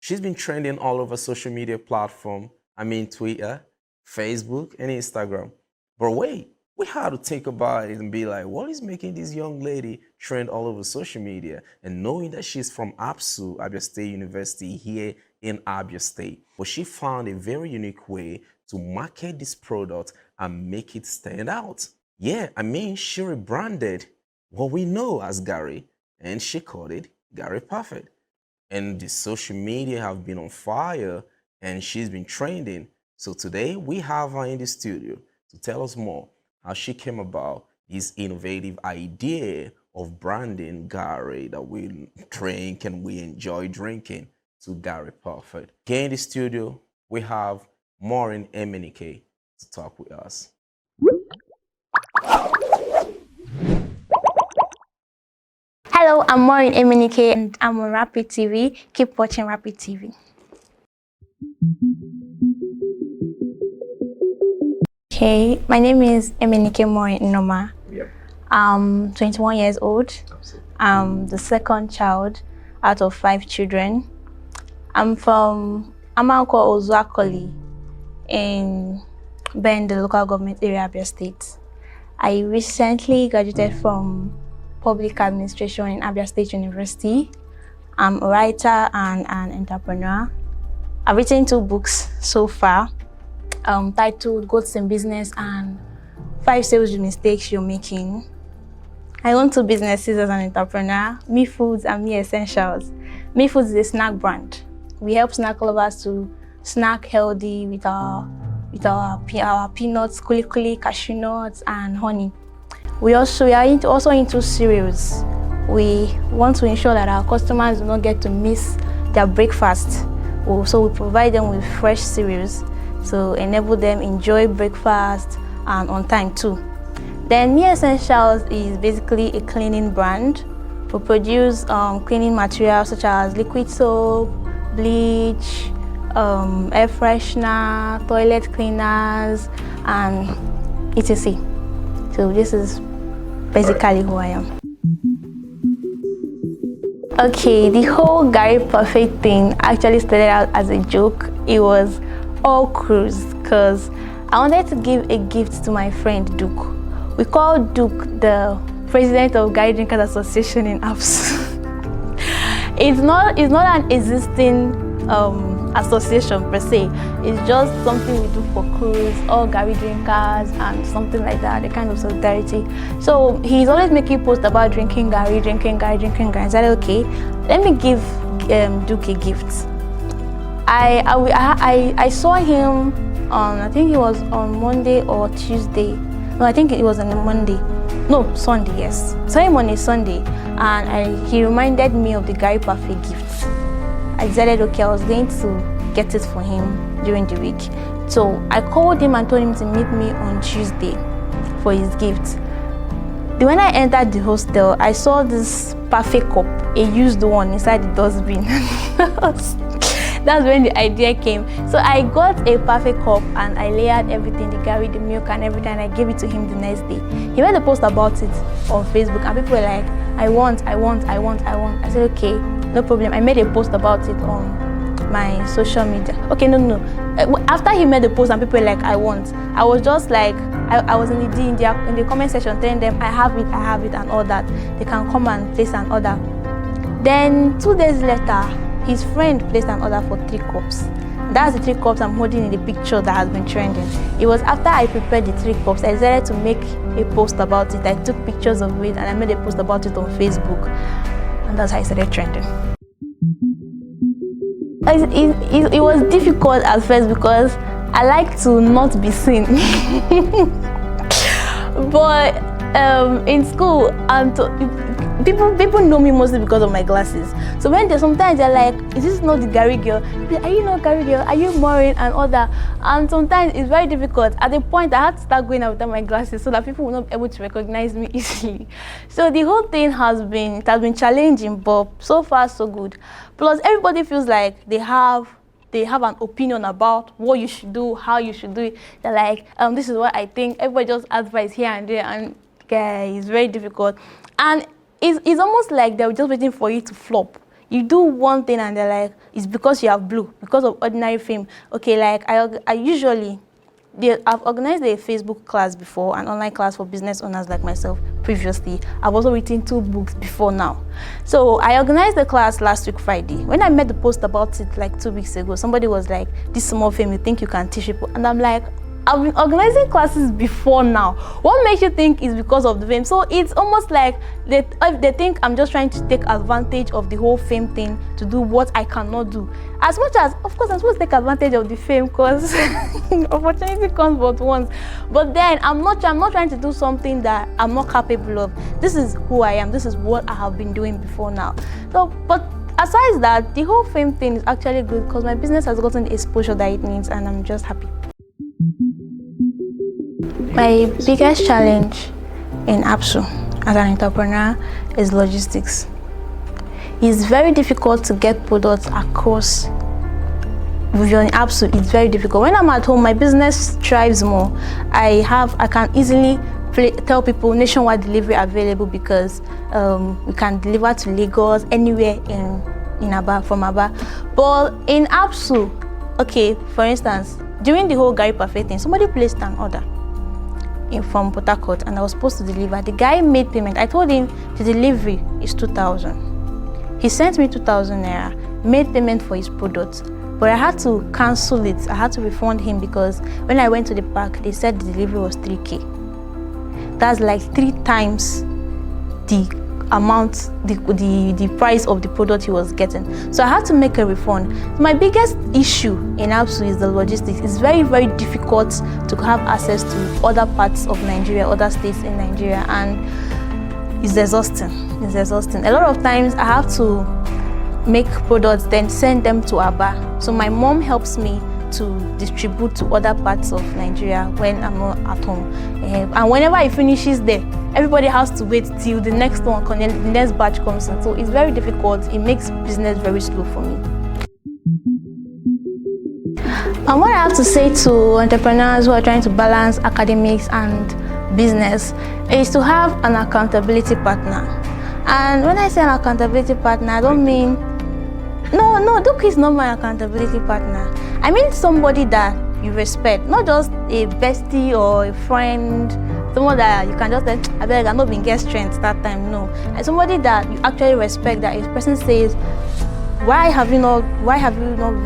She's been trending all over social media platform. I mean, Twitter, Facebook, and Instagram. But wait, we had to think about it and be like, what is making this young lady trend all over social media? And knowing that she's from ABSU, Abia State University, here in Abia State. But she found a very unique way to market this product and make it stand out. Yeah, I mean, she rebranded what we know as Garri, and she called it Garri Parfait. And the social media have been on fire, and she's been trending. So today we have her in the studio to tell us more how she came about this innovative idea of branding Garri that we drink and we enjoy drinking to Garri Parfait. Here in the studio, we have Maureen Emenike to talk with us. Hello, I'm Maureen Emenike and I'm on Rapid TV. Keep watching Rapid TV. Okay, my name is Emenike Maureen Noma. Yep. I'm 21 years old. Absolutely. I'm the second child out of 5 children. I'm from Amanko Ozuakoli in Bend, the local government area, Abia State. I recently graduated from Public Administration in Abia State University. I'm a writer and an entrepreneur. I've written 2 books so far, titled Goats in Business and 5 Sales Mistakes You're Making. I own 2 businesses as an entrepreneur, Me Foods and Me Essentials. Me Foods is a snack brand. We help snack lovers to snack healthy with our peanuts, kuli, cashew nuts, and honey. We are also into cereals. We want to ensure that our customers do not get to miss their breakfast. So we provide them with fresh cereals to enable them enjoy breakfast and on time too. Then Me Essentials is basically a cleaning brand. We produce cleaning materials such as liquid soap, bleach, air freshener, toilet cleaners, and etc. So this is basically who I am. Okay, the whole Garri Parfait thing actually started out as a joke. It was all cruise because I wanted to give a gift to my friend Duke. We call Duke the president of Garri Drinkers Association in ABSU. It's not an existing association per se. It's just something we do for cruise, all Garri drinkers and something like that, the kind of solidarity. So he's always making posts about drinking Garri. I said, okay, let me give Duke a gift. I saw him on, I think it was on Monday or Tuesday. No, I think it was on a Monday. No, Sunday, yes. Saw him on a Sunday, and he reminded me of the Garri Parfait gift. I decided, okay, I was going to get it for him during the week. So I called him and told him to meet me on Tuesday for his gift. When I entered the hostel, I saw this Parfait cup, a used one inside the dustbin. That's when the idea came. So I got a Parfait cup and I layered everything, the Garri, the milk and everything, and I gave it to him the next day. He made a post about it on Facebook and people were like, I want. I said, okay, no problem. I made a post about it on my social media. Okay, no. After he made the post and people were like, I want, I was just like, I was in the comment section telling them, I have it and all that. They can come and place an order. Then 2 days later, his friend placed an order for 3 cups. That's the 3 cups I'm holding in the picture that has been trending. It was after I prepared the 3 cups, I decided to make a post about it. I took pictures of it and I made a post about it on Facebook. And that's how I started trending. It was difficult at first because I like to not be seen. But in school, people know me mostly because of my glasses. So when sometimes they're like, is this not the Garri girl? Are you not Garri girl? Are you Maureen and all that? And sometimes it's very difficult. At the point, I had to start going out without my glasses so that people will not be able to recognize me easily. So the whole thing has been challenging, but so far so good. Plus, everybody feels like they have an opinion about what you should do, how you should do it. They're like, this is what I think. Everybody just advise here and there, and it's very difficult. And it's almost like they're just waiting for you to flop. You do one thing and they're like, it's because you have blue, because of ordinary fame. Okay, like I usually, I've organized a Facebook class before, an online class for business owners like myself previously. I've also written 2 books before now. So I organized the class last week Friday. When I made the post about it like 2 weeks ago, somebody was like, this small fame, you think you can teach people? And I'm like, I've been organizing classes before now. What makes you think it's because of the fame? So it's almost like they think I'm just trying to take advantage of the whole fame thing to do what I cannot do. As much as, of course, I'm supposed to take advantage of the fame because opportunity comes but once. But then I'm not trying to do something that I'm not capable of. This is who I am. This is what I have been doing before now. So, but aside that, the whole fame thing is actually good because my business has gotten the exposure that it needs, and I'm just happy. My biggest challenge in ABSU as an entrepreneur is logistics. It's very difficult to get products across. With your ABSU, it's very difficult. When I'm at home, my business thrives more. I can easily tell people nationwide delivery available because we can deliver to Lagos, anywhere in Abia, from Abia. But in ABSU, okay, for instance, during the whole Garri Parfait thing, somebody placed an order from Port Harcourt and I was supposed to deliver. The guy made payment. I told him the delivery is 2,000. He sent me 2,000 naira, made payment for his product, but I had to cancel it. I had to refund him because when I went to the park, they said the delivery was 3K. That's like 3 times the amount, the price of the product he was getting. So I had to make a refund. My biggest issue in ABSU is the logistics. It's very, very difficult to have access to other parts of Nigeria, other states in Nigeria, and it's exhausting. It's exhausting. A lot of times I have to make products, then send them to Abia. So my mom helps me to distribute to other parts of Nigeria when I'm not at home. And whenever it finishes there, everybody has to wait till the next one, the next batch comes in. So it's very difficult. It makes business very slow for me. And what I have to say to entrepreneurs who are trying to balance academics and business is to have an accountability partner. And when I say an accountability partner, I don't mean, no, Duke is not my accountability partner. I mean somebody that you respect, not just a bestie or a friend, someone that you can just say, I beg, I'm not being guest strength that time, no. And somebody that you actually respect, that if a person says, why have you not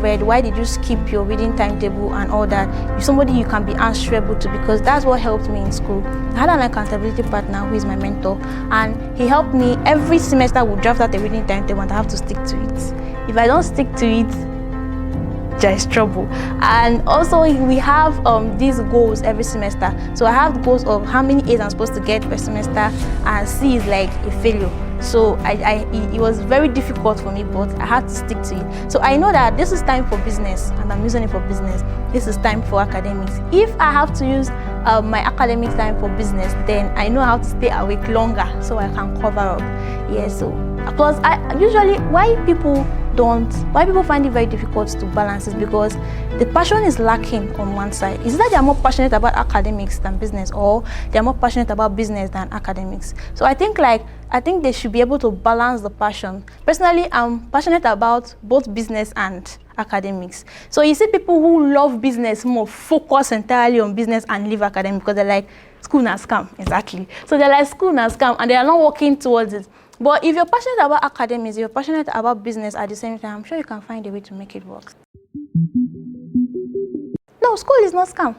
read, why did you skip your reading timetable and all that, somebody you can be answerable to, because that's what helped me in school. I had an accountability partner who is my mentor, and he helped me every semester. Would draft out a reading timetable and I have to stick to it. If I don't stick to it, there is trouble. And also we have these goals every semester. So I have goals of how many A's I'm supposed to get per semester, and C is like a failure. So it was very difficult for me, but I had to stick to it. So I know that this is time for business and I'm using it for business. This is time for academics. If I have to use my academic time for business, then I know how to stay awake longer so I can cover up. Yeah, so plus why people find it very difficult to balance is because the passion is lacking on one side. Is that they are more passionate about academics than business, or they are more passionate about business than academics? So I think they should be able to balance the passion. Personally, I'm passionate about both business and academics. So you see people who love business more focus entirely on business and leave academics because they're like, school na scam. Exactly. So they're like, school na scam, and they are not working towards it. But if you're passionate about academics, if you're passionate about business at the same time, I'm sure you can find a way to make it work. No, school is not scam.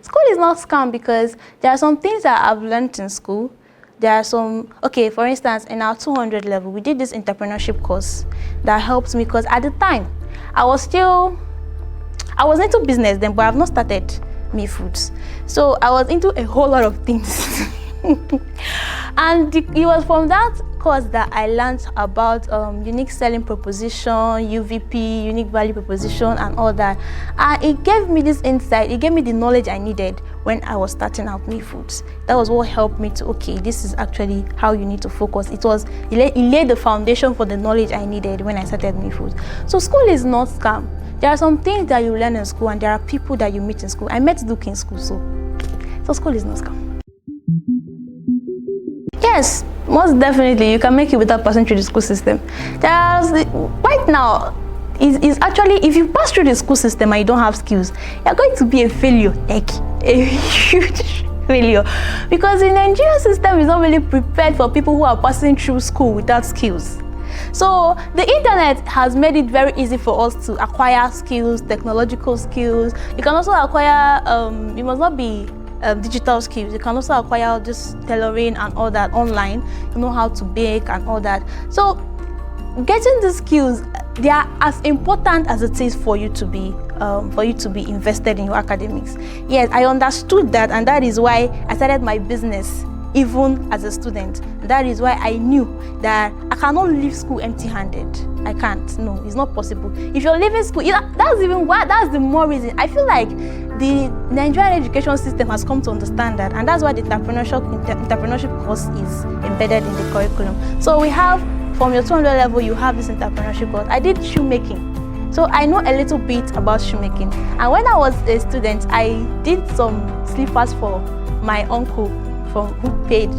School is not scam because there are some things that I've learned in school. There are some, okay, for instance, in our 200 level, we did this entrepreneurship course that helped me because at the time, I was into business then, but I've not started Me Foods. So I was into a whole lot of things. And it was from that course that I learned about unique selling proposition, UVP, unique value proposition, and all that. And it gave me this insight, it gave me the knowledge I needed when I was starting out Me Foods. That was what helped me to, okay, this is actually how you need to focus. It laid the foundation for the knowledge I needed when I started Me Foods. So school is not scam. There are some things that you learn in school and there are people that you meet in school. I met Duke in school, so school is not scam. Yes, Most definitely, you can make it without passing through the school system. Right now, is actually, if you pass through the school system and you don't have skills, you're going to be a failure, like a huge failure, because the Nigerian system is not really prepared for people who are passing through school without skills. So the internet has made it very easy for us to acquire skills, technological skills. You can also acquire, you must not be digital skills. You can also acquire just tailoring and all that online. You know how to bake and all that. So getting the skills, they are as important as it is for you to be invested in your academics. Yes, I understood that, and that is why I started my business even as a student. That is why I knew that I cannot leave school empty-handed. I can't. No, it's not possible. If you're leaving school, that's even why. That's the more reason. I feel like the Nigerian education system has come to understand that, and that's why the entrepreneurship course is embedded in the curriculum. So we have, from your 200 level, you have this entrepreneurship course. I did shoemaking, so I know a little bit about shoemaking. And when I was a student, I did some slippers for my uncle, who paid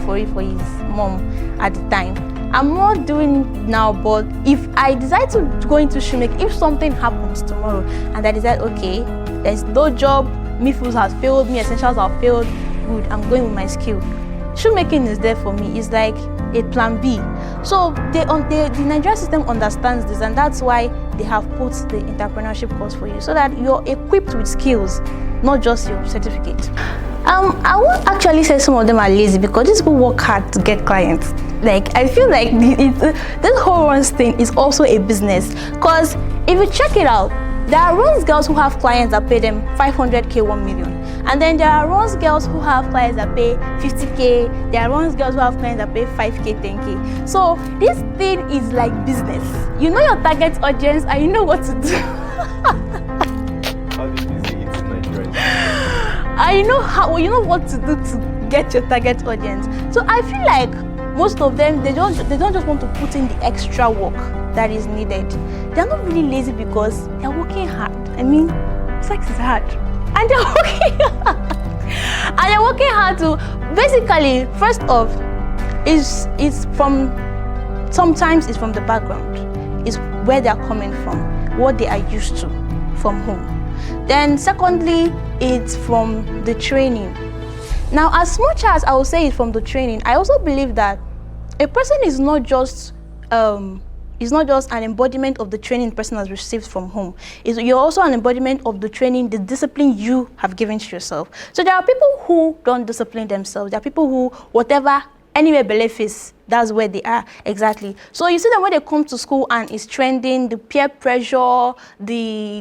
for it for his mom at the time. I'm not doing now, but if I decide to go into shoemaking, if something happens tomorrow and I decide, okay, there's no job, MIFUs has failed, me essentials have failed, good, I'm going with my skill. Shoemaking is there for me. It's like a plan B. So the Nigerian system understands this, and that's why they have put the entrepreneurship course for you, so that you're equipped with skills, not just your certificate. I won't actually say some of them are lazy, because these people work hard to get clients. Like, I feel like this whole runs thing is also a business, because if you check it out, there are runs girls who have clients that pay them 500k, 1 million. And then there are runs girls who have clients that pay 50k. There are runs girls who have clients that pay 5k, 10k. So this thing is like business. You know your target audience and you know what to do. How did you say it's Nigerian? And you know what to do to get your target audience. So I feel like most of them, they don't just want to put in the extra work that is needed. They're not really lazy because they're working hard. I mean, sex is hard, and they're working hard. And they're working hard to, basically, first off, sometimes it's from the background. It's where they're coming from, what they are used to from home. Then secondly, it's from the training. Now, as much as I will say it's from the training, I also believe that a person is not just an embodiment of the training the person has received from home. You're also an embodiment of the training, the discipline you have given to yourself. So there are people who don't discipline themselves. There are people who, anywhere belief is, that's where they are, exactly. So you see that when they come to school and it's trending, the peer pressure, the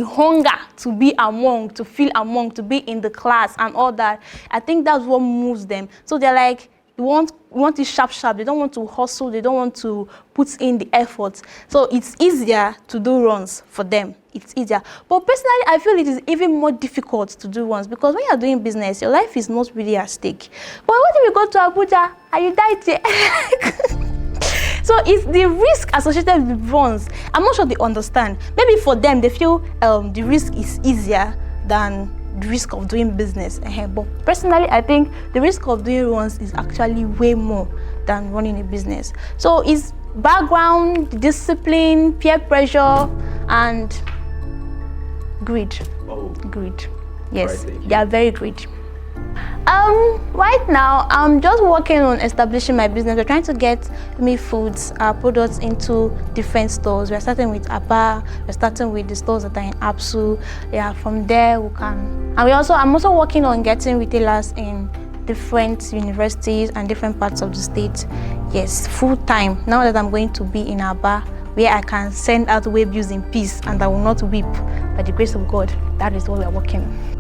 hunger to be among, to feel among, to be in the class and all that, I think that's what moves them. So they're like, we want it sharp. They don't want to hustle. They don't want to put in the effort. So it's easier to do runs for them. It's easier. But personally, I feel it is even more difficult to do runs, because when you're doing business, your life is not really at stake. But what if you go to Abuja and you die there? So it's the risk associated with runs. I'm not sure they understand. Maybe for them, they feel the risk is easier than the risk of doing business. But personally, I think the risk of doing runs is actually way more than running a business. So it's background, discipline, peer pressure, and greed. Oh. Greed. Yes, right, they are very greedy. Right now, I'm just working on establishing my business. We're trying to get foods, products into different stores. We're starting with Abia. We're starting with the stores that are in ABSU. Yeah, from there we can. And I'm also working on getting retailers in different universities and different parts of the state. Yes, full time. Now that I'm going to be in Abia, where I can send out web views in peace and I will not weep. By the grace of God, that is what we are working on.